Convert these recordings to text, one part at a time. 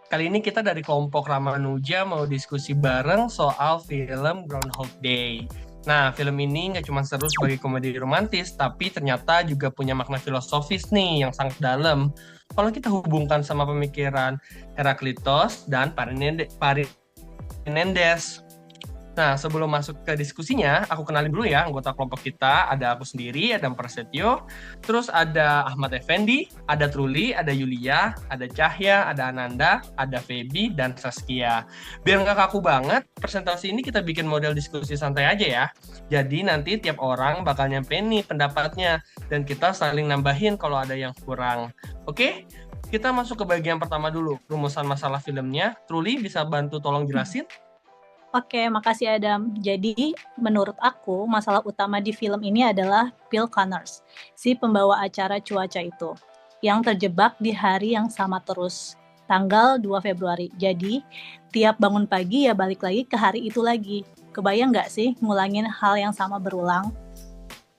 Kali ini kita dari kelompok Ramanuja mau diskusi bareng soal film Groundhog Day. Nah, film ini nggak cuma seru sebagai komedi romantis, tapi ternyata juga punya makna filosofis nih yang sangat dalam. Kalau kita hubungkan sama pemikiran Heraklitos dan Parmenides. Nah, sebelum masuk ke diskusinya, aku kenalin dulu ya anggota kelompok kita. Ada aku sendiri, ada Prasetyo, terus ada Ahmad Effendi, ada Truli, ada Yulia, ada Cahya, ada Ananda, ada Feby, dan Saskia. Biar nggak kaku banget, presentasi ini kita bikin model diskusi santai aja ya. Jadi nanti tiap orang bakal nyampein nih pendapatnya, dan kita saling nambahin kalau ada yang kurang. Oke? Kita masuk ke bagian pertama dulu, rumusan masalah filmnya. Truli bisa bantu tolong jelasin? Oke, makasih Adam. Jadi, menurut aku, masalah utama di film ini adalah Bill Connors, si pembawa acara cuaca itu, yang terjebak di hari yang sama terus, tanggal 2 Februari. Jadi, tiap bangun pagi ya balik lagi ke hari itu lagi. Kebayang nggak sih ngulangin hal yang sama berulang?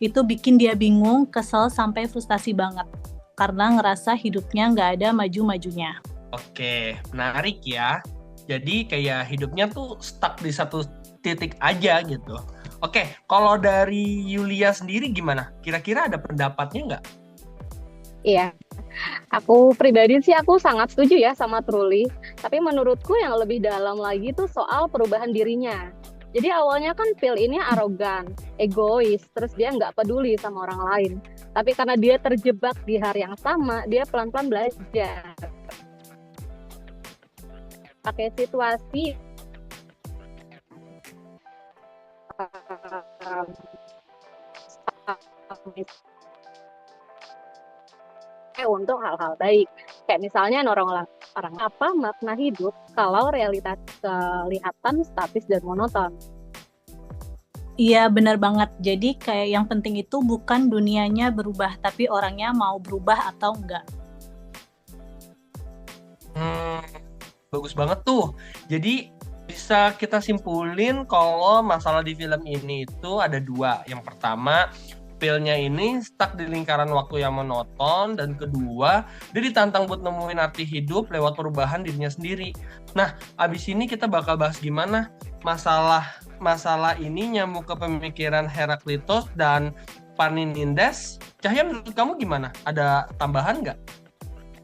Itu bikin dia bingung, kesel, sampai frustasi banget. Karena ngerasa hidupnya nggak ada maju-majunya. Oke, menarik ya. Jadi kayak hidupnya tuh stuck di satu titik aja gitu. Oke, kalau dari Yulia sendiri gimana? Kira-kira ada pendapatnya nggak? Iya, aku pribadi sih aku sangat setuju ya sama Truli. Tapi menurutku yang lebih dalam lagi tuh soal perubahan dirinya. Jadi awalnya kan Phil ini arogan, egois, terus dia nggak peduli sama orang lain. Tapi karena dia terjebak di hari yang sama, dia pelan-pelan belajar. Pakai situasi untuk hal-hal baik. Kayak misalnya orang orang apa makna hidup kalau realitas kelihatan statis dan monoton. Iya, benar banget. Jadi kayak yang penting itu bukan dunianya berubah, tapi orangnya mau berubah atau enggak. Hmm, bagus banget tuh. Jadi bisa kita simpulin kalau masalah di film ini itu ada dua. Yang pertama, Phil-nya ini stuck di lingkaran waktu yang monoton, dan kedua, dia ditantang buat nemuin arti hidup lewat perubahan dirinya sendiri. Nah, abis ini kita bakal bahas gimana masalah masalah ini nyambung ke pemikiran Heraklitos dan Parmenides. Cahya, menurut kamu gimana? Ada tambahan nggak?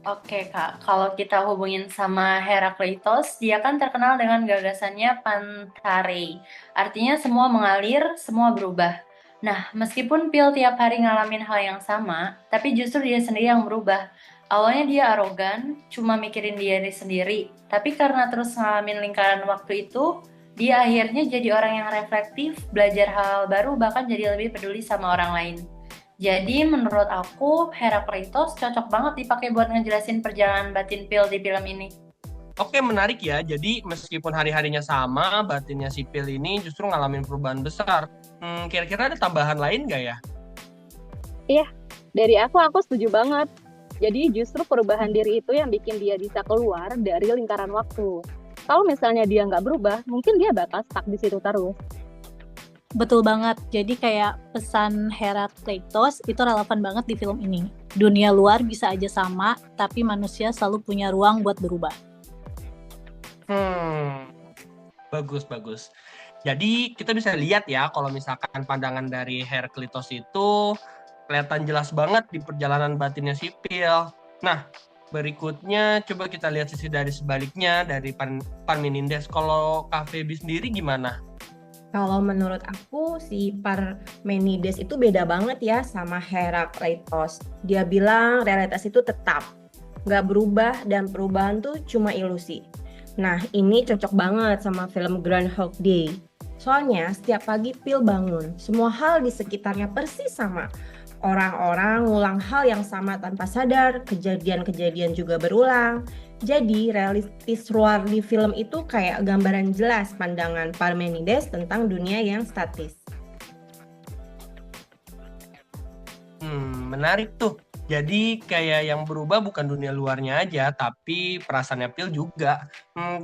Oke Kak, kalau kita hubungin sama Herakleitos, dia kan terkenal dengan gagasannya Pantare. Artinya semua mengalir, semua berubah. Nah, meskipun Pil tiap hari ngalamin hal yang sama, tapi justru dia sendiri yang berubah. Awalnya dia arogan, cuma mikirin diri sendiri. Tapi karena terus ngalamin lingkaran waktu itu, dia akhirnya jadi orang yang reflektif, belajar hal baru, bahkan jadi lebih peduli sama orang lain. Jadi menurut aku Herakleitos cocok banget dipakai buat ngejelasin perjalanan batin Phil di film ini. Oke, menarik ya. Jadi meskipun hari-harinya sama, batinnya si Phil ini justru ngalamin perubahan besar. Kira-kira ada tambahan lain nggak ya? Iya, dari aku setuju banget. Jadi justru perubahan diri itu yang bikin dia bisa keluar dari lingkaran waktu. Kalau misalnya dia nggak berubah, mungkin dia bakal stuck di situ terus. Betul banget. Jadi kayak pesan Herakleitos itu relevan banget di film ini. Dunia luar bisa aja sama, tapi manusia selalu punya ruang buat berubah. Bagus. Jadi kita bisa lihat ya kalau misalkan pandangan dari Heraklitos itu kelihatan jelas banget di perjalanan batinnya sipil. Nah, berikutnya coba kita lihat sisi dari sebaliknya dari Parmenides. Kalau Kak Feby sendiri gimana? Kalau menurut aku si Parmenides itu beda banget ya sama Herakleitos. Dia bilang realitas itu tetap, nggak berubah dan perubahan tuh cuma ilusi. Nah, ini cocok banget sama film Groundhog Day. Soalnya setiap pagi Phil bangun, semua hal di sekitarnya persis sama. Orang-orang ngulang hal yang sama tanpa sadar, kejadian-kejadian juga berulang. Jadi realistis luar di film itu kayak gambaran jelas pandangan Parmenides tentang dunia yang statis. Menarik tuh. Jadi kayak yang berubah bukan dunia luarnya aja, tapi perasaannya Phil juga.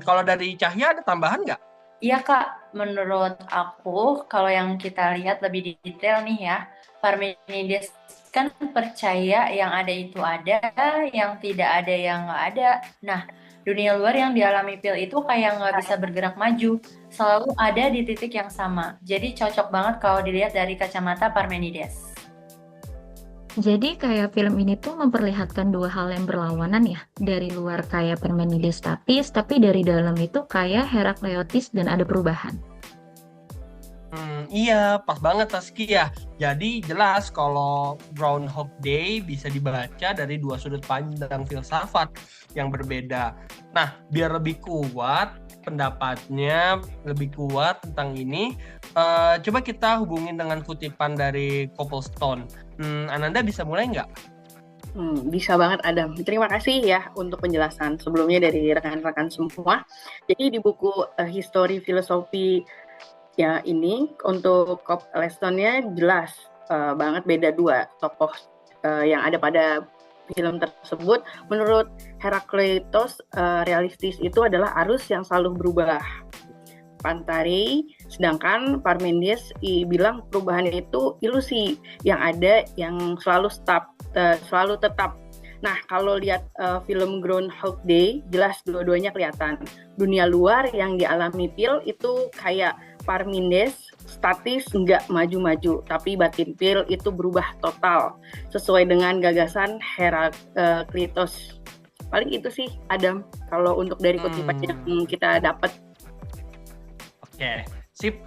Kalau dari Cahya ada tambahan nggak? Iya Kak, menurut aku kalau yang kita lihat lebih detail nih ya, Parmenides kan percaya yang ada itu ada, yang tidak ada yang nggak ada. Nah, Dunia luar yang dialami Phil itu kayak nggak bisa bergerak maju, selalu ada di titik yang sama. Jadi cocok banget kalau dilihat dari kacamata Parmenides. Jadi kayak film ini tuh memperlihatkan dua hal yang berlawanan ya. Dari luar kayak Parmenides statis, tapi dari dalam itu kayak Herakleotis dan ada perubahan. Iya, pas banget Taski ya. Jadi jelas kalau Groundhog Day bisa dibaca dari dua sudut pandang filsafat yang berbeda. Nah, biar lebih kuat pendapatnya, lebih kuat tentang ini, coba kita hubungin dengan kutipan dari Copplestone. Ananda bisa mulai nggak? Bisa banget Adam. Terima kasih ya untuk penjelasan sebelumnya dari rekan-rekan semua. Jadi di buku History Filosofi ya ini untuk Copplestone-nya jelas banget beda dua tokoh yang ada pada film tersebut. Menurut Herakleitos, realistis itu adalah arus yang selalu berubah. Pantare, sedangkan Parmenides bilang perubahan itu ilusi yang ada yang selalu tetap. Nah, kalau lihat film Groundhog Day, jelas dua-duanya kelihatan. Dunia luar yang dialami Phil itu kayak Parmenides, statis, nggak maju-maju, tapi batin Phil itu berubah total, sesuai dengan gagasan Herakleitos. Paling itu sih, Adam, kalau untuk dari kutipan yang kita dapat. Oke, sip.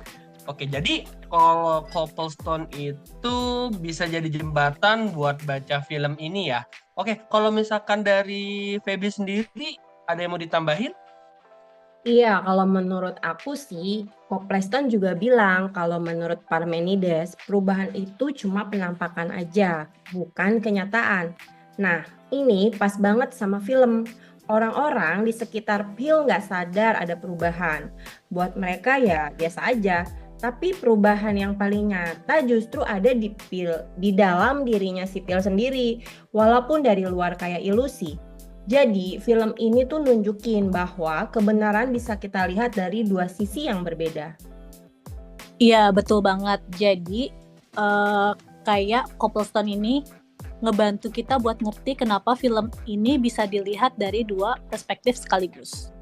Oke, jadi kalau Copplestone itu bisa jadi jembatan buat baca film ini ya. Oke, kalau misalkan dari Feby sendiri, ada yang mau ditambahin? Iya, kalau menurut aku sih, Copplestone juga bilang kalau menurut Parmenides, perubahan itu cuma penampakan aja, bukan kenyataan. Nah, ini pas banget sama film. Orang-orang di sekitar Phil nggak sadar ada perubahan. Buat mereka ya biasa aja. Tapi perubahan yang paling nyata justru ada di Phil, di dalam dirinya si Phil sendiri, walaupun dari luar kayak ilusi. Jadi film ini tuh nunjukin bahwa kebenaran bisa kita lihat dari dua sisi yang berbeda. Iya, betul banget. Jadi kayak Copplestone ini ngebantu kita buat ngerti kenapa film ini bisa dilihat dari dua perspektif sekaligus.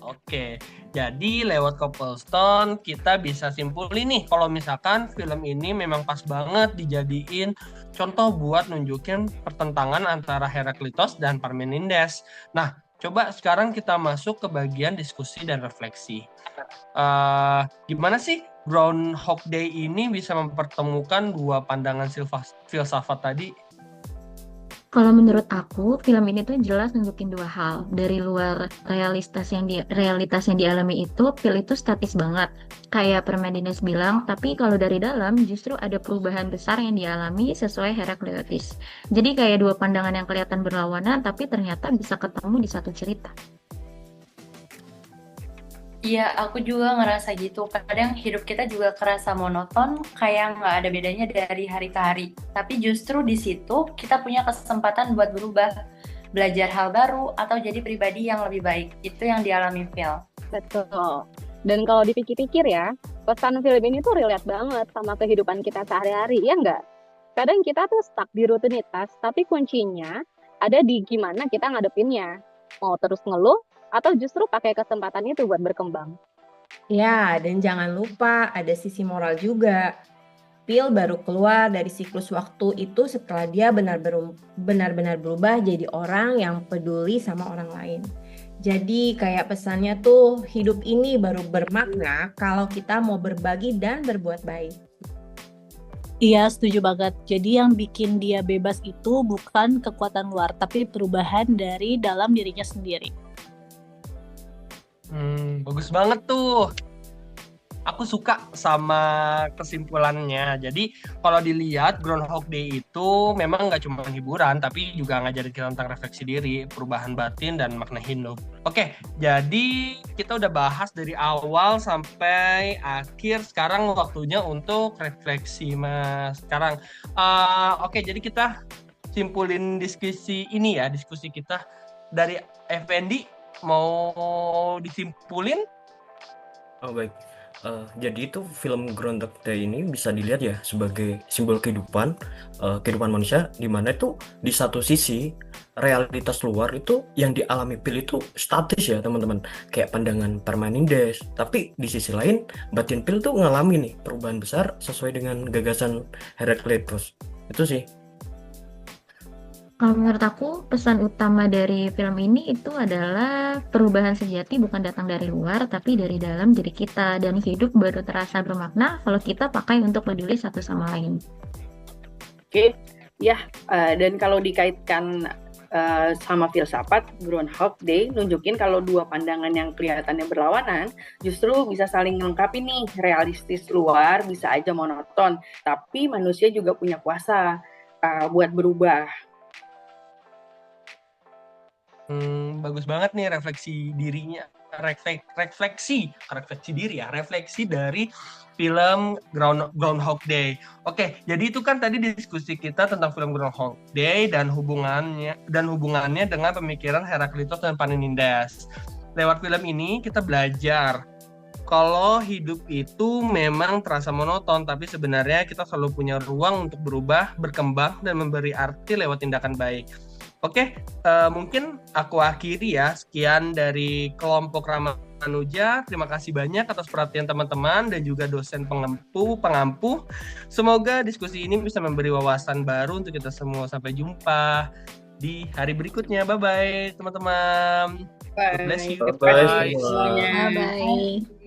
Oke. Jadi lewat Copplestone kita bisa simpulin nih kalau misalkan film ini memang pas banget dijadiin contoh buat nunjukin pertentangan antara Herakleitos dan Parmenides. Nah, coba sekarang kita masuk ke bagian diskusi dan refleksi. Gimana sih Groundhog Day ini bisa mempertemukan dua pandangan filsafat tadi? Kalau menurut aku, film ini tuh jelas nunjukin dua hal. Dari luar realitas yang dialami itu, Phil itu statis banget. Kayak Parmenides bilang, tapi kalau dari dalam justru ada perubahan besar yang dialami sesuai Herakleitos. Jadi kayak dua pandangan yang kelihatan berlawanan, tapi ternyata bisa ketemu di satu cerita. Iya, aku juga ngerasa gitu. Kadang hidup kita juga kerasa monoton, kayak nggak ada bedanya dari hari ke hari. Tapi justru di situ kita punya kesempatan buat berubah, belajar hal baru, atau jadi pribadi yang lebih baik. Itu yang dialami Phil. Betul. Dan kalau dipikir-pikir ya, pesan film ini tuh relate banget sama kehidupan kita sehari-hari, ya nggak? Kadang kita tuh stuck di rutinitas, tapi kuncinya ada di gimana kita ngadepinnya. Mau terus ngeluh, atau justru pakai kesempatan itu buat berkembang. Ya, dan jangan lupa ada sisi moral juga. Phil baru keluar dari siklus waktu itu setelah dia benar-benar berubah jadi orang yang peduli sama orang lain. Jadi kayak pesannya tuh hidup ini baru bermakna kalau kita mau berbagi dan berbuat baik. Iya, setuju banget. Jadi yang bikin dia bebas itu bukan kekuatan luar, tapi perubahan dari dalam dirinya sendiri. Bagus banget tuh. Aku suka sama kesimpulannya. Jadi kalau dilihat Groundhog Day itu memang nggak cuma hiburan, tapi juga ngajarin kita tentang refleksi diri, perubahan batin, dan makna hidup. Oke, jadi kita udah bahas dari awal sampai akhir. Sekarang waktunya untuk refleksi, Mas. Sekarang, oke, jadi kita simpulin diskusi ini ya, diskusi kita dari Effendi. Mau disimpulin? Oh baik, Jadi itu film Groundhog Day ini bisa dilihat ya sebagai simbol kehidupan manusia, di mana itu di satu sisi realitas luar itu yang dialami Phil itu statis ya teman-teman, kayak pandangan Parmenides. Tapi di sisi lain batin Phil tuh ngalami nih perubahan besar sesuai dengan gagasan Heraclitus. Itu sih. Kalau menurut aku, pesan utama dari film ini itu adalah perubahan sejati bukan datang dari luar, tapi dari dalam diri kita. Dan hidup baru terasa bermakna kalau kita pakai untuk peduli satu sama lain. Oke, ya, dan kalau dikaitkan sama filsafat, Groundhog Day nunjukin kalau dua pandangan yang kelihatannya berlawanan justru bisa saling melengkapi nih. Realistis luar bisa aja monoton, tapi manusia juga punya kuasa buat berubah. Bagus banget nih refleksi dirinya, refleksi dari film Groundhog Day. Oke, jadi itu kan tadi diskusi kita tentang film Groundhog Day dan hubungannya dengan pemikiran Heraclitus dan Parmenides. Lewat film ini kita belajar kalau hidup itu memang terasa monoton, tapi sebenarnya kita selalu punya ruang untuk berubah, berkembang, dan memberi arti lewat tindakan baik. Oke, mungkin aku akhiri ya. Sekian dari kelompok Ramanuja. Terima kasih banyak atas perhatian teman-teman dan juga dosen pengampu. Semoga diskusi ini bisa memberi wawasan baru untuk kita semua. Sampai jumpa di hari berikutnya. Bye-bye teman-teman. God bless you. Bye-bye. Bye-bye.